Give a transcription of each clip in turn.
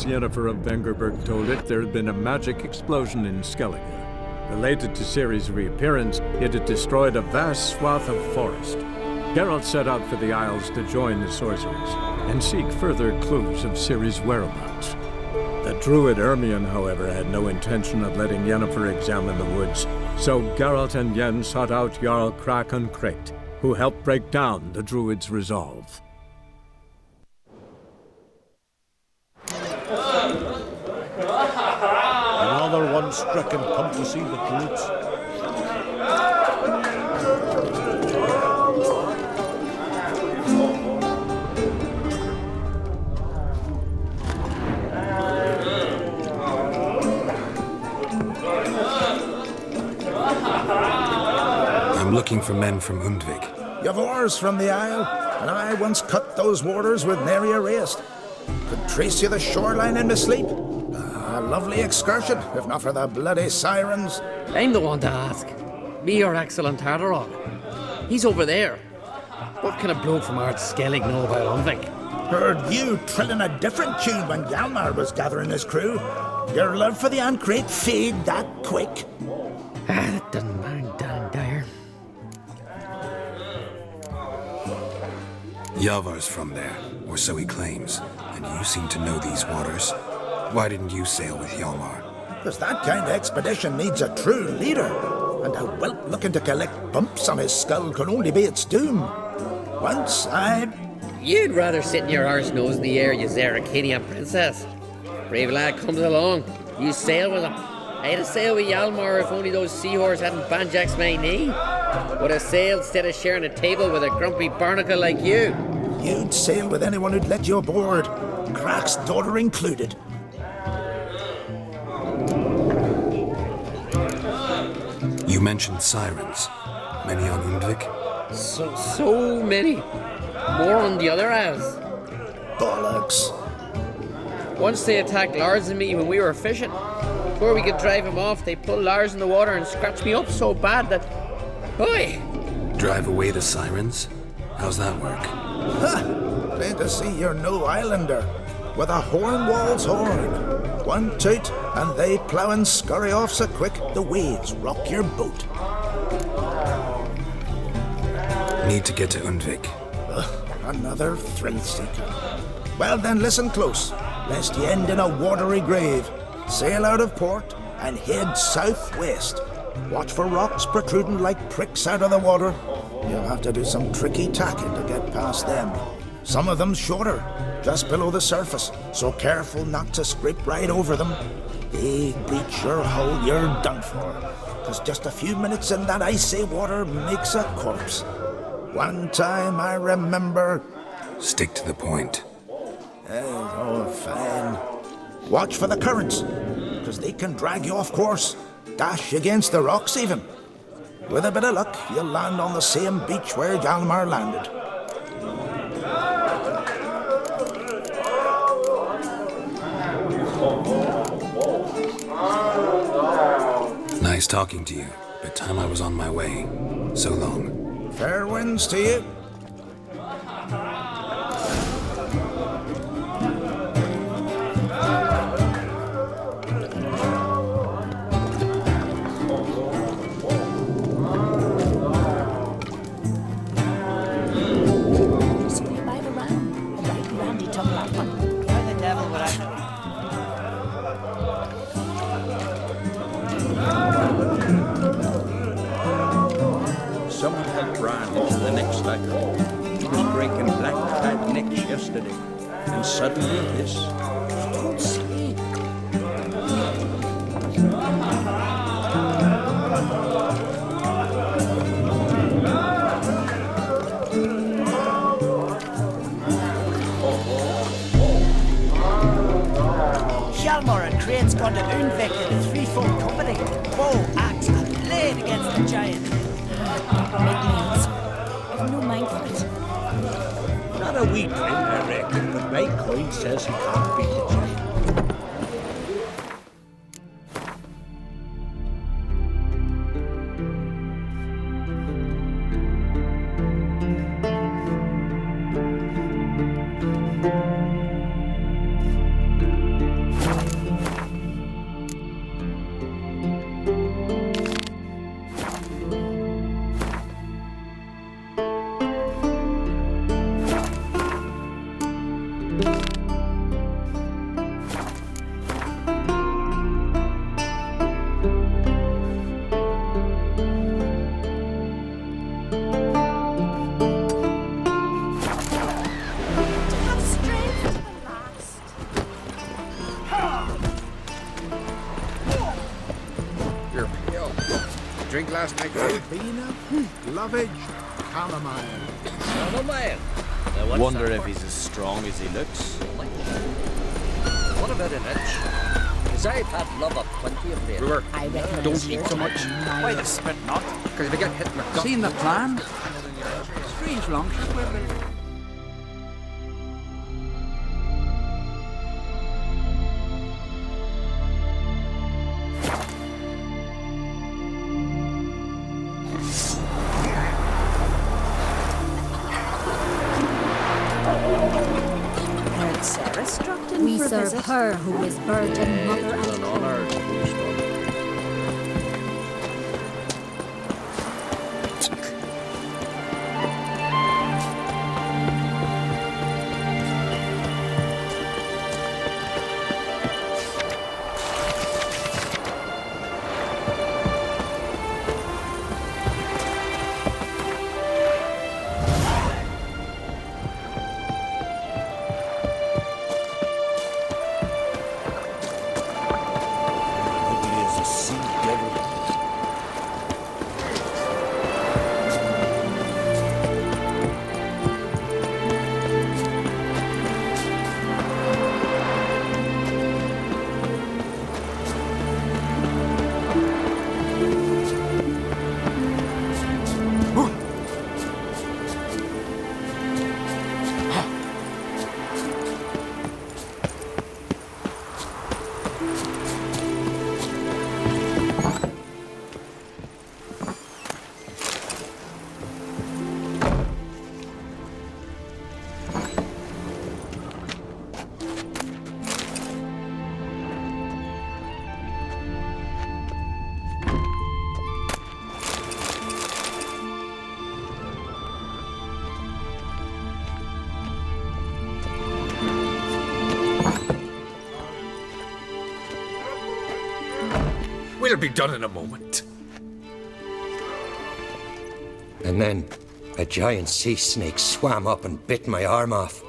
Princess Yennefer of Vengerberg told it, there had been a magic explosion in Skellige. Related to Ciri's reappearance, it had destroyed a vast swath of forest. Geralt set out for the Isles to join the sorcerers and seek further clues of Ciri's whereabouts. The druid Ermion, however, had no intention of letting Yennefer examine the woods, so Geralt and Yen sought out Jarl Krakon Krayt, who helped break down the druid's resolve. Another one stricken come to see the druids. I'm looking for men from Undvik. You've oars from the Isle, and I once cut those waters with nary a rest. Could trace you the shoreline in my sleep. A lovely excursion, if not for the bloody sirens. I'm the one to ask. Me, your excellent Tartarog. He's over there. What can a bloke from Ard Skellig know about Undvik? Heard you trilling a different tune when Hjalmar was gathering his crew. Your love for the Ancrate fade that quick. That doesn't matter, Dan Dyer. Yavar's from there, or so he claims, and you seem to know these waters. Why didn't you sail with Hjalmar? Because that kind of expedition needs a true leader, and a whelp looking to collect bumps on his skull can only be its doom. Once You'd rather sit in your arse nose in the air, you Zarakanian princess. Brave lad comes along, you sail with him. I'd have sailed with Hjalmar if only those seahorses hadn't banjaxed my knee. Would have sailed instead of sharing a table with a grumpy barnacle like you. You'd sail with anyone who'd let you aboard, Crack's daughter included. You mentioned sirens. Many on Undvik? So many. More on the other Isles. Bollocks. Once they attacked Lars and me when we were fishing. Before we could drive him off, they pulled Lars in the water and scratched me up so bad that... Oi! Drive away the sirens? How's that work? Ha! Plain to see you're no islander. With a Hornwall's horn. One toot, and they plough and scurry off so quick the waves rock your boat. Need to get to Undvik. Another thrill-seeker. Well then, listen close, lest you end in a watery grave. Sail out of port and head southwest. Watch for rocks protruding like pricks out of the water. You'll have to do some tricky tacking to get past them. Some of them shorter, just below the surface, so careful not to scrape right over them. They breach your hull, you're done for. 'Cause just a few minutes in that icy water makes a corpse. One time I remember... Stick to the point. Oh, fine. Watch for the currents, 'cause they can drag you off course, dash against the rocks even. With a bit of luck, you'll land on the same beach where Hjalmar landed. Nice talking to you, but time I was on my way. So long. Fair winds to you. Someone had Bran into the next cycle. He was breaking black-clad necks yesterday, and suddenly this. Don't see. Hjalmar and Krayt's gone to Undvik in a threefold company. Bow, axe, and blade against the giant. Midlands. I've no mind for it. Not a wee drink, I reckon, but my coin says he can't beat the giant. last night. Peanut, lovage, chamomile. Wonder if he's as strong as he looks. What about an itch? Because I've had love of plenty of late. Brewer, I reckon don't it's eat yours so much. and Why mine. the spit not? Because if you get hit in the gut. Seen the plan? Strange long swivel. Heard Sarah struck in We for a serve visit. her who is virgin mother It was and an honor to host her. Ugly as a sea devil. We'll be done in a moment. And then a giant sea snake swam up and bit my arm off.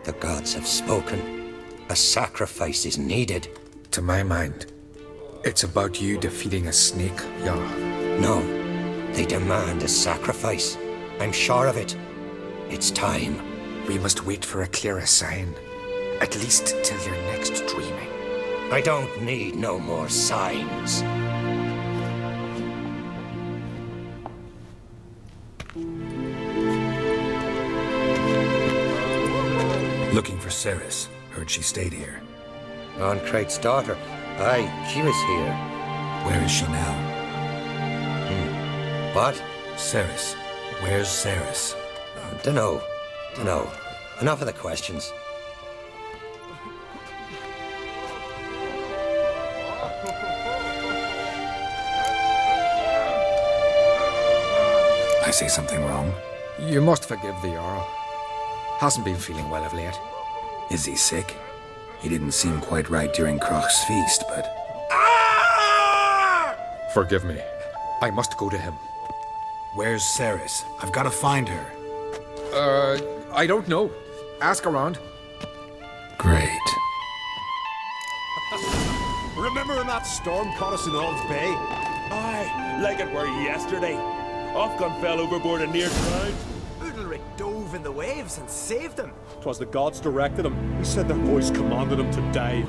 The gods have spoken. A sacrifice is needed. To my mind, it's about you defeating a snake, Jarl. No, they demand a sacrifice. I'm sure of it. It's time. We must wait for a clearer sign. At least till your next dreaming. I don't need no more signs. Looking for Ceres. Heard she stayed here. Oncrate's daughter. Aye, she was here. Where is she now? What? Ceres. Where's Ceres? Dunno. Enough of the questions. I say something wrong? You must forgive the Jarl. Hasn't been feeling well of late. Is he sick? He didn't seem quite right during Kroch's feast, but... Forgive me. I must go to him. Where's Ceres? I've got to find her. I don't know. Ask around. Great. Remember when that storm caught us in All's Bay? Aye, like it were yesterday. Ofcom fell overboard and near drowned. Udalric dove in the waves and saved them. 'Twas the gods directed him. He said their voice commanded him to die.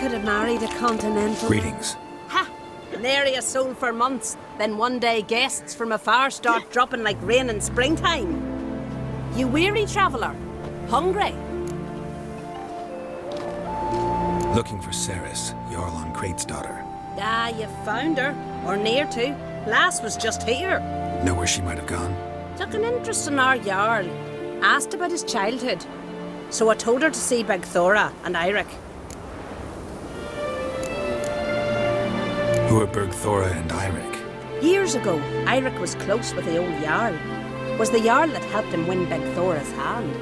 could have married a continental. Greetings. Ha! Nary a soul for months. Then one day guests from afar start dropping like rain in springtime. You weary traveller? Hungry? Looking for Ceres, Jarl on Crate's daughter. Ah, you found her. Or near to. Lass was just here. Know where she might have gone? Took an interest in our Jarl. Asked about his childhood. So I told her to see Beg Thora and Eirik. Who are Bergthora and Eirik? Years ago, Eirik was close with the old Jarl. Was the Jarl that helped him win Beg Thora's hand.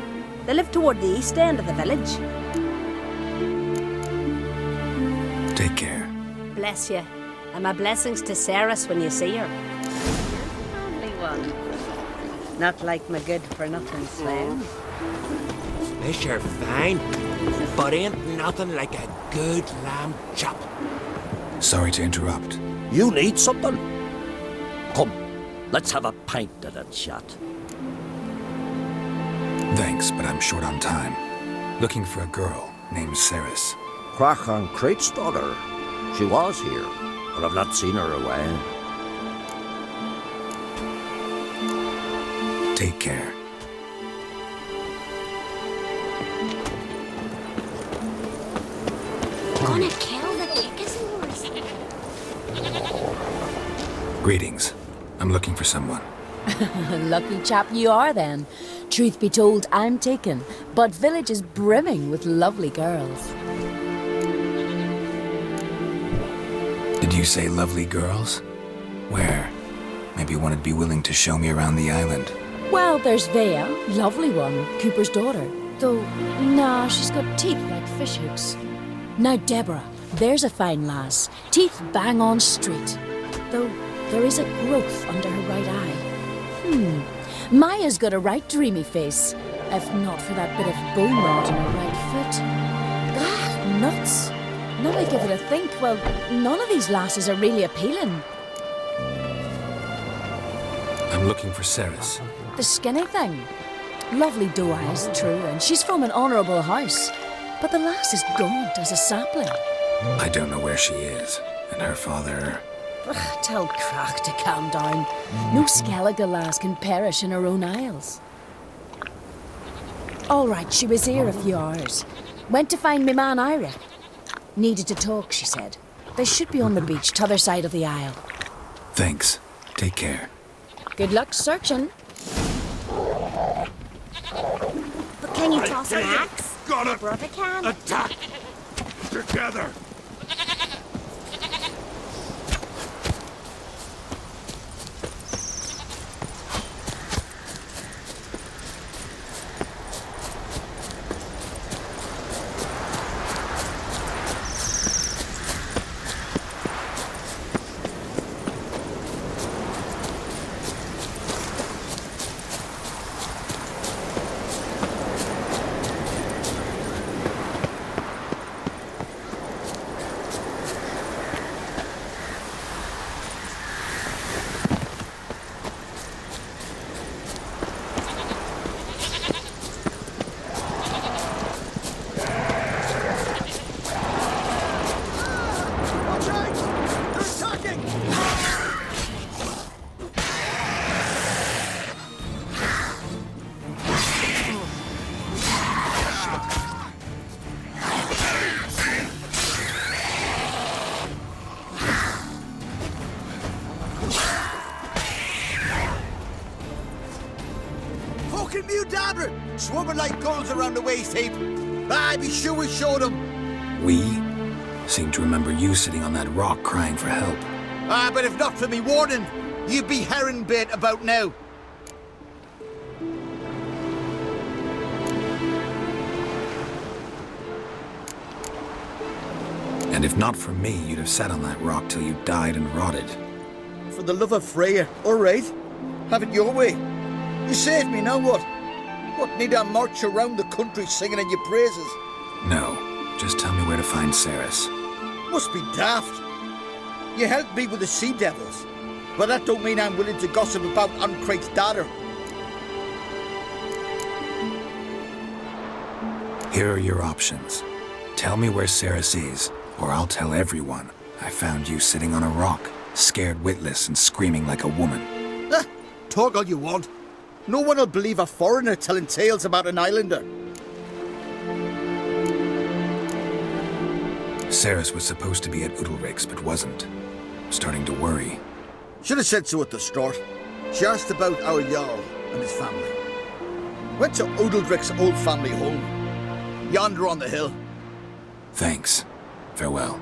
They lived toward the east end of the village. Take care. Bless you. And my blessings to Ceres when you see her. Only one. Not like my good-for-nothing slave. This you're fine, but ain't nothing like a good lamb chop. Sorry to interrupt. You need something? Come, let's have a pint of that chat. Thanks, but I'm short on time. Looking for a girl named Ceres. Crach on Crate's daughter. She was here, but I've not seen her a while. Take care. Gonna kill the Kikasors. Greetings. I'm looking for someone. Lucky chap you are then. Truth be told, I'm taken, but village is brimming with lovely girls. Did you say lovely girls? Where? Maybe one would be willing to show me around the island. Well, there's Vea, lovely one, Cooper's daughter. Though, nah, she's got teeth like fish hooks. Now Deborah, there's a fine lass, teeth bang on straight. Though there is a growth under her right eye. Maya's got a right dreamy face, if not for that bit of bone rot in her right foot. Ah, nuts. Now I give it a think, well, none of these lasses are really appealing. I'm looking for Ceres. The skinny thing. Lovely doe eyes, true, and she's from an honourable house. But the lass is gaunt as a sapling. I don't know where she is, and her father... Ugh, tell Crach to calm down. No Skellige lass can perish in her own isles. All right, she was here a few hours. Went to find me man Eirik. Needed to talk, she said. They should be on the beach, t'other side of the isle. Thanks. Take care. Good luck searching. But can you toss an axe? Got it! Brother can. Attack! Together! Swarming like gulls around the waist heap. Aye, be sure we showed them. We? Seem to remember you sitting on that rock crying for help. Ah, but if not for me warning, you'd be herring bait about now. And if not for me, you'd have sat on that rock till you died and rotted. For the love of Freya, all right. Have it your way. You saved me, now what? What, need I march around the country singing in your praises? No, just tell me where to find Ceres. Must be daft. You helped me with the sea devils, but that don't mean I'm willing to gossip about Uncrate's daughter. Here are your options. Tell me where Ceres is, or I'll tell everyone I found you sitting on a rock, scared witless and screaming like a woman. Talk all you want. No one will believe a foreigner telling tales about an islander. Saris was supposed to be at Udalric's, but wasn't. I'm starting to worry. Should have said so at the start. She asked about our Jarl and his family. Went to Udalric's old family home. Yonder on the hill. Thanks. Farewell.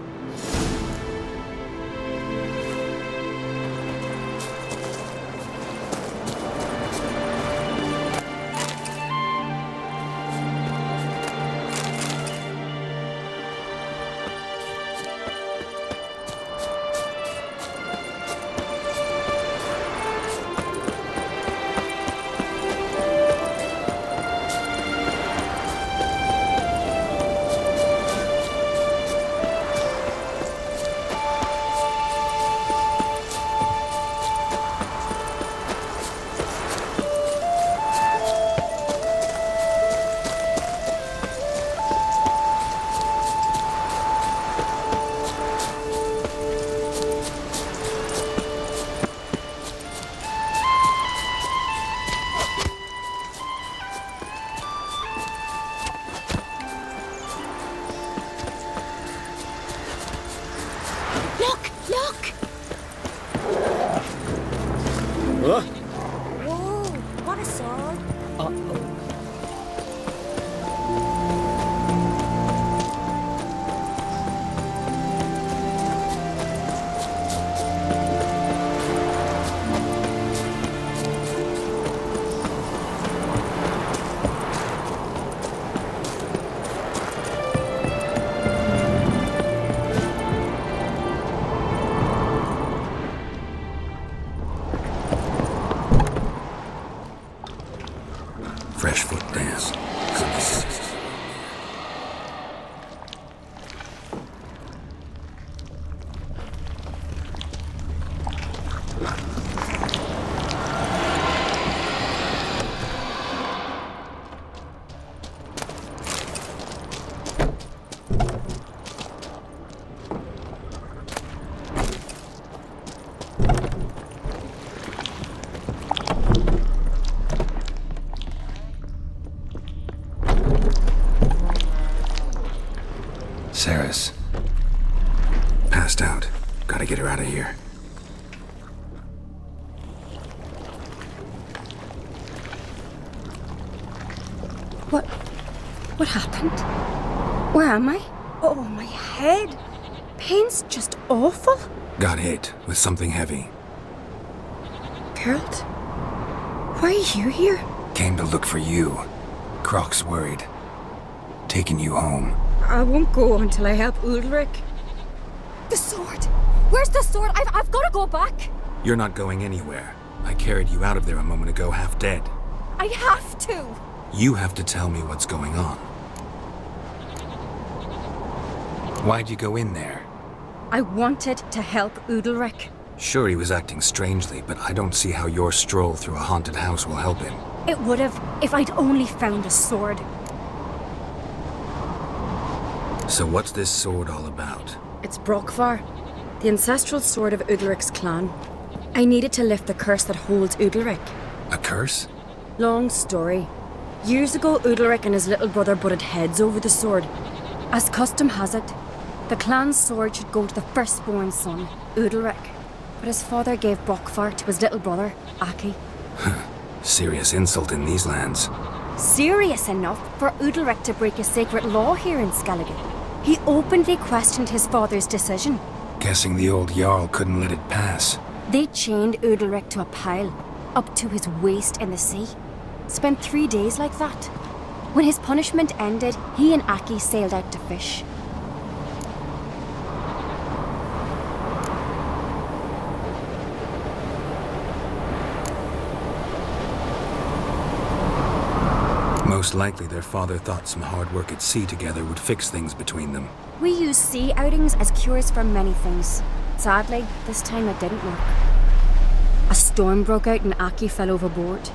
Whoa, what a sword. Fresh foot dance. Saris. Passed out. Gotta get her out of here. What happened? Where am I? Oh, my head. Pain's just awful. Got hit with something heavy. Geralt? Why are you here? Came to look for you. Croc's worried. Taking you home. I won't go until I help Udalric. The sword! Where's the sword? I've got to go back! You're not going anywhere. I carried you out of there a moment ago half dead. I have to! You have to tell me what's going on. Why'd you go in there? I wanted to help Udalric. Sure, he was acting strangely, but I don't see how your stroll through a haunted house will help him. It would have if I'd only found a sword. So what's this sword all about? It's Brokvar, the ancestral sword of Udalric's clan. I needed to lift the curse that holds Udalric. A curse? Long story. Years ago, Udalric and his little brother butted heads over the sword. As custom has it, the clan's sword should go to the firstborn son, Udalric. But his father gave Brokvar to his little brother, Aki. Serious insult in these lands. Serious enough for Udalric to break a sacred law here in Skellige. He openly questioned his father's decision. Guessing the old Jarl couldn't let it pass. They chained Udalric to a pile, up to his waist in the sea. Spent 3 days like that. When his punishment ended, he and Aki sailed out to fish. Most likely their father thought some hard work at sea together would fix things between them. We use sea outings as cures for many things. Sadly, this time it didn't work. A storm broke out and Aki fell overboard.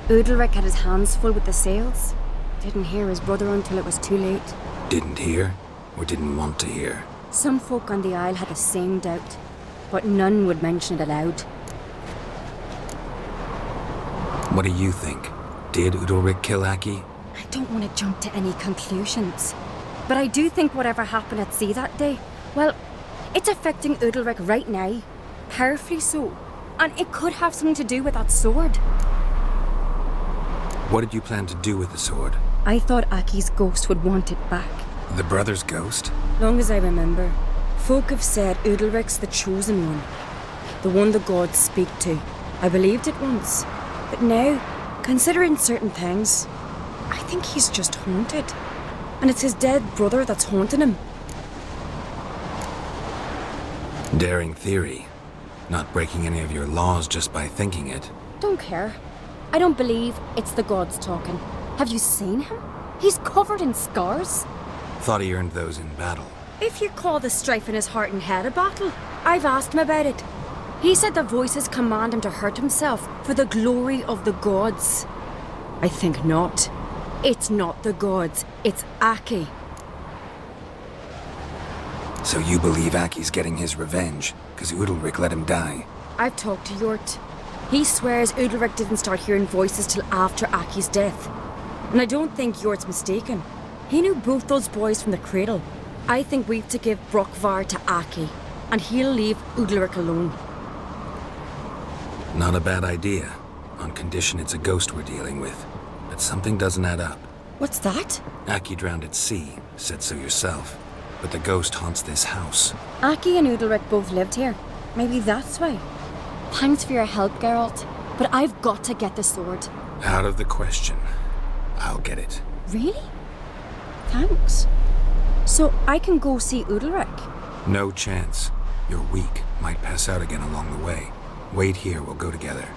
Udalric had his hands full with the sails. Didn't hear his brother until it was too late. Didn't hear, or didn't want to hear? Some folk on the Isle had the same doubt, but none would mention it aloud. What do you think? Did Udalric kill Aki? I don't want to jump to any conclusions, but I do think whatever happened at sea that day, well, it's affecting Udalric right now, powerfully so, and it could have something to do with that sword. What did you plan to do with the sword? I thought Aki's ghost would want it back. The brother's ghost? Long as I remember, folk have said Udalric's the chosen one, the one the gods speak to. I believed it once, but now, considering certain things, I think he's just haunted. And it's his dead brother that's haunting him. Daring theory. Not breaking any of your laws just by thinking it. Don't care. I don't believe it's the gods talking. Have you seen him? He's covered in scars. Thought he earned those in battle. If you call the strife in his heart and head a battle, I've asked him about it. He said the voices command him to hurt himself for the glory of the gods. I think not. It's not the gods, it's Aki. So you believe Aki's getting his revenge, because Udalric let him die? I've talked to Yort. He swears Udalric didn't start hearing voices till after Aki's death. And I don't think Yort's mistaken. He knew both those boys from the cradle. I think we've to give Brokvar to Aki, and he'll leave Udalric alone. Not a bad idea, on condition it's a ghost we're dealing with. But something doesn't add up. What's that? Aki drowned at sea, said so yourself. But the ghost haunts this house. Aki and Udalric both lived here. Maybe that's why. Thanks for your help, Geralt. But I've got to get the sword. Out of the question. I'll get it. Really? Thanks. So I can go see Udalric? No chance. You're weak. Might pass out again along the way. Wait here, we'll go together.